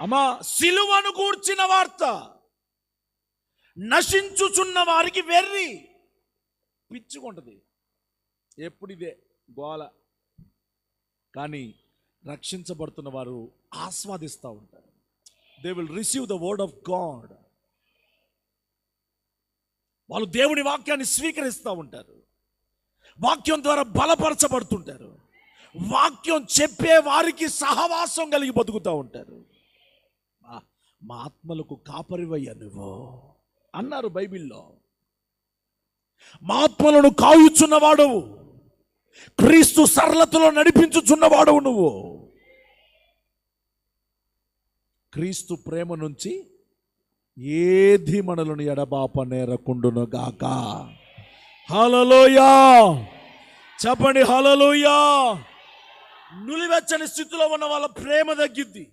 అమ్మా, సిలువను గూర్చిన వార్త నశించుచున్న వారికి వెర్రి, పిచ్చుకుంటది ఎప్పుడు ఇదే గోల. కానీ రక్షించబడుతున్న వారు ఆస్వాదిస్తూ ఉంటారు. They will receive the word of God. వాళ్ళు దేవుని వాక్యాన్ని స్వీకరిస్తూ ఉంటారు, వాక్యం ద్వారా బలపరచబడుతుంటారు, వాక్యం చెప్పే వారికి సహవాసం కలిగి బతుకుతూ ఉంటారు. మా ఆత్మలకు కాపరివయ్యా నువ్వు అన్నారు బైబిల్లో. మా ఆత్మలను కాయుచున్నవాడవు, క్రీస్తు సరళతలో నడిపించుచున్నవాడవు నువ్వు. క్రీస్తు ప్రేమ నుంచి ఏది మనలను ఎడబాప నేరకుండును గాక. హల్లెలూయా చెప్పండి, హల్లెలూయా. నులివెచ్చని స్థితిలో ఉన్న వాళ్ళ ప్రేమ తగ్గిద్ది.